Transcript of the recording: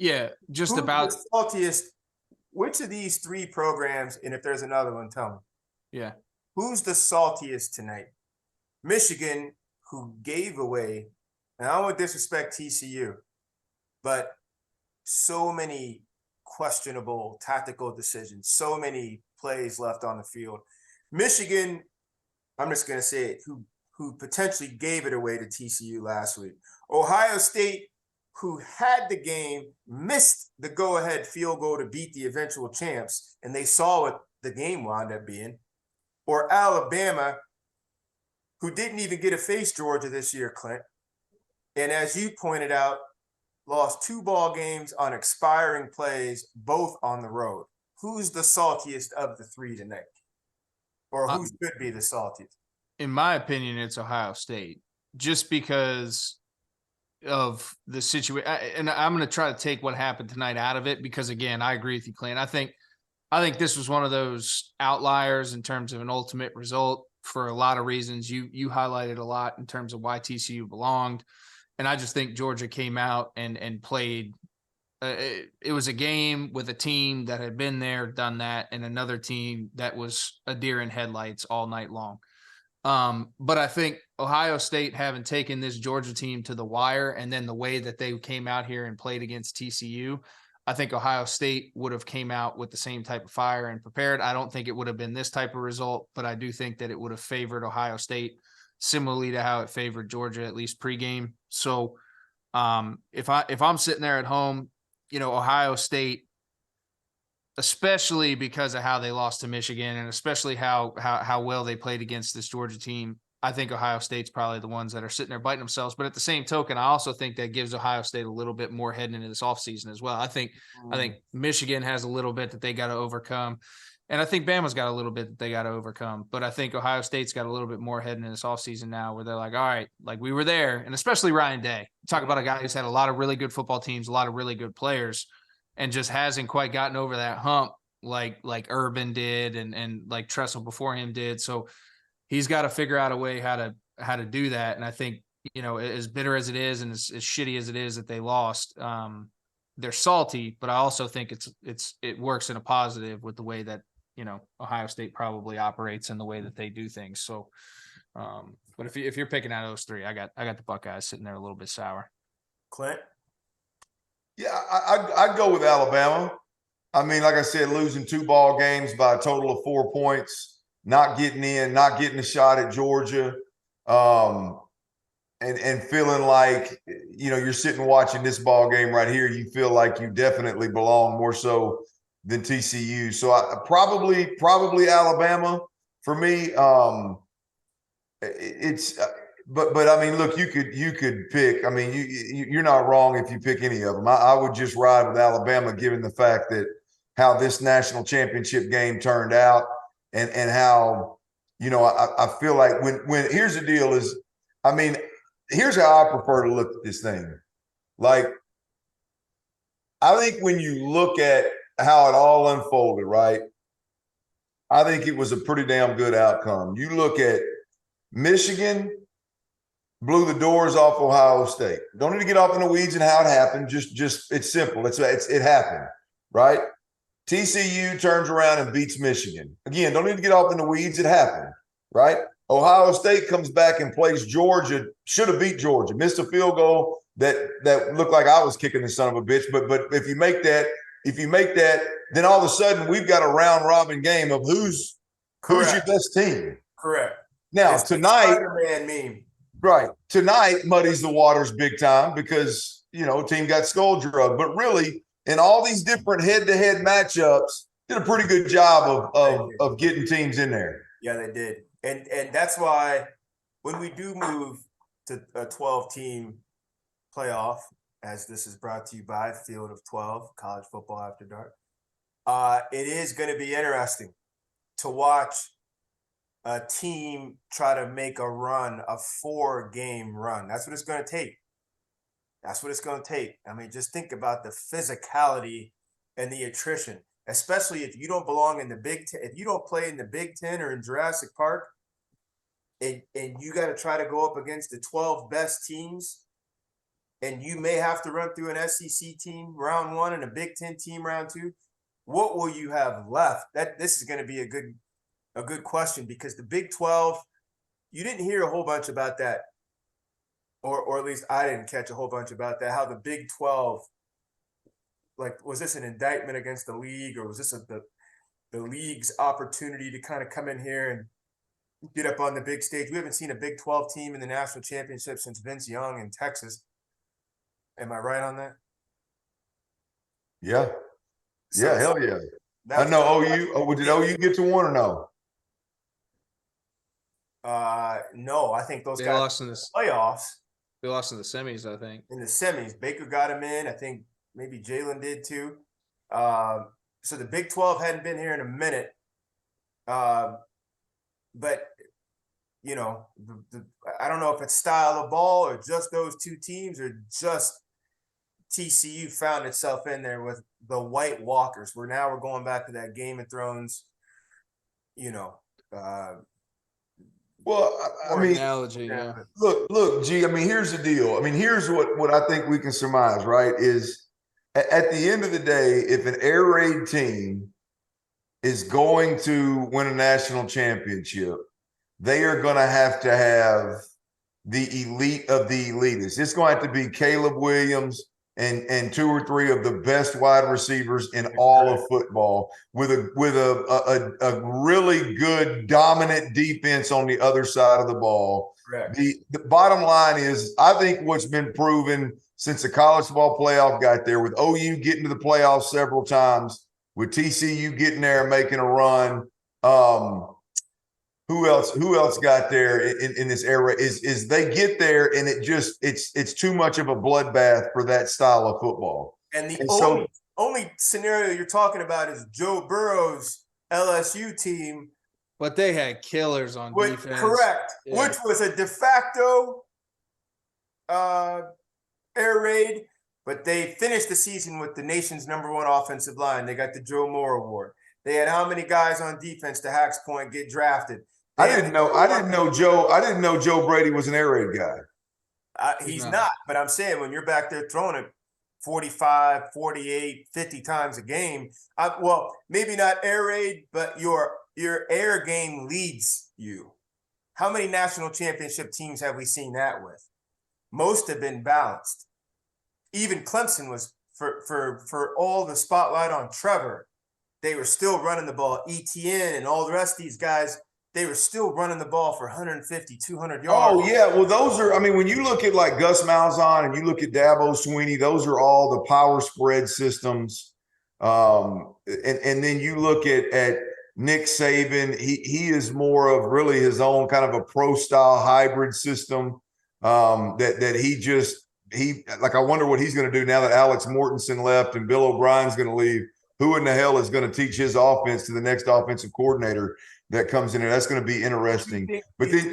Yeah, just Who's about. the saltiest? Which of these three programs, and if there's another one, tell me. Yeah. Who's the saltiest tonight? Michigan, who gave away, and I don't want to disrespect TCU, but so many questionable tactical decisions, so many plays left on the field. Michigan, I'm just going to say it, who potentially gave it away to TCU last week. Ohio State, who had the game, missed the go-ahead field goal to beat the eventual champs, and they saw what the game wound up being. Or Alabama, who didn't even get to face Georgia this year, Clint. And as you pointed out, lost 2 ball games on expiring plays, both on the road. Who's the saltiest of the three tonight? Or who should be the saltiest? In my opinion, it's Ohio State, just because of the situation. And I'm going to try to take what happened tonight out of it, because again, I agree with you, Clint. I think this was one of those outliers in terms of an ultimate result for a lot of reasons. You highlighted a lot in terms of why TCU belonged. And I just think Georgia came out and played. It was a game with a team that had been there, done that, and another team that was a deer in headlights all night long. But I think Ohio State, having taken this Georgia team to the wire, and then the way that they came out here and played against TCU, I think Ohio State would have came out with the same type of fire and prepared. I don't think it would have been this type of result, but I do think that it would have favored Ohio State similarly to how it favored Georgia, at least pregame. So if I'm sitting there at home, Ohio State, especially because of how they lost to Michigan, and especially how well they played against this Georgia team, I think Ohio State's probably the ones that are sitting there biting themselves. But at the same token, I also think that gives Ohio State a little bit more heading into this offseason as well. I think Michigan has a little bit that they got to overcome. And I think Bama's got a little bit that they got to overcome. But I think Ohio State's got a little bit more heading in this offseason now, where they're like, all right, like we were there. And especially Ryan Day. Talk about a guy who's had a lot of really good football teams, a lot of really good players, and just hasn't quite gotten over that hump like Urban did and like Tressel before him did. So he's got to figure out a way how to do that. And I think, as bitter as it is and as shitty as it is that they lost, they're salty, but I also think it works in a positive with the way that, Ohio State probably operates and the way that they do things. So, but if you're picking out those three, I got the Buckeyes sitting there a little bit sour. Clint? Yeah, I'd go with Alabama. I mean, like I said, losing 2 ball games by a total of 4 points, not getting in, not getting a shot at Georgia, and feeling like, you're sitting watching this ball game right here. You feel like you definitely belong more so than TCU. So I probably Alabama for me. But I mean, look, you could pick. I mean, you're not wrong if you pick any of them. I would just ride with Alabama, given the fact that how this national championship game turned out, and how, I feel like when here's the deal is, I mean, here's how I prefer to look at this thing. Like, I think when you look at how it all unfolded, right, I think it was a pretty damn good outcome. You look at Michigan blew the doors off Ohio State. Don't need to get off in the weeds and how it happened. Just it's simple. It happened, right? TCU turns around and beats Michigan. Again, don't need to get off in the weeds. It happened, right? Ohio State comes back and plays Georgia. Should have beat Georgia. Missed a field goal that looked like I was kicking the son of a bitch. But if you make that, then all of a sudden we've got a round robin game of who's your best team. Correct. Now it's tonight, Spider-Man meme. Right. Tonight muddies the waters big time because, team got skull drugged. But really, in all these different head-to-head matchups, did a pretty good job of getting teams in there. Yeah, they did. And that's why when we do move to a 12-team playoff, as this is brought to you by Field of 12, College Football After Dark, it is going to be interesting to watch a team try to make a run, a 4-game run. That's what it's going to take. I mean, just think about the physicality and the attrition, especially if you don't belong in the Big Ten, if you don't play in the Big Ten or in Jurassic Park, and you got to try to go up against the 12 best teams. and you may have to run through an SEC team round one and a Big Ten team round two, what will you have left? This is going to be a good question, because the Big 12, you didn't hear a whole bunch about that, or at least I didn't catch a whole bunch about that. How the Big 12, like, was this an indictment against the league, or was this the league's opportunity to kind of come in here and get up on the big stage? We haven't seen a Big 12 team in the national championship since Vince Young in Texas. Am I right on that? Yeah. So, Yeah, hell yeah. I that's know OU. Oh, did OU get to one or no? no, I think those They guys lost in this. playoffs They lost in the semis, I think. in the semis. Baker got him in. I think maybe Jalen did too. So the Big 12 hadn't been here in a minute. But you know, I don't know if it's style of ball or just those two teams, or just TCU found itself in there with the White Walkers, where now we're going back to that Game of Thrones, you know. Well, I mean, Analogy, yeah. look, G. I mean, here's the deal. I mean, here's what I think we can surmise. Right? Is at the end of the day, if an air raid team is going to win a national championship, they are going to have the elite of the elitists. It's going to have to be Caleb Williams and two or three of the best wide receivers in all of football, with a really good dominant defense on the other side of the ball. Correct. The bottom line is, I think what's been proven since the college football playoff got there, with OU getting to the playoffs several times, with TCU getting there and making a run. Who else got there in this era is they get there and it's too much of a bloodbath for that style of football. And the And only scenario you're talking about is Joe Burrow's LSU team. But they had killers on defense. Correct. Yeah. Which was a de facto air raid, but they finished the season with the nation's #1 offensive line. They got the Joe Moore Award. They had how many guys on defense, to Hack's point, get drafted? I didn't know Joe Brady was an air raid guy. He's not, but I'm saying, when you're back there throwing it 45, 48, 50 times a game, well, maybe not air raid, but your air game leads you. How many national championship teams have we seen that with? Most have been balanced. Even Clemson was, for all the spotlight on Trevor, they were still running the ball. ETN and all the rest of these guys, they were still running the ball for 150, 200 yards. Oh, yeah. Well, those are, I mean, when you look at like Gus Malzahn and you look at Dabo Swinney, those are all the power spread systems. And then you look at Nick Saban, he is more of really his own kind of a pro style hybrid system that he like, I wonder what he's going to do now that Alex Mortensen left and Bill O'Brien's going to leave. Who in the hell is going to teach his offense to the next offensive coordinator that comes in there? That's going to be interesting. But then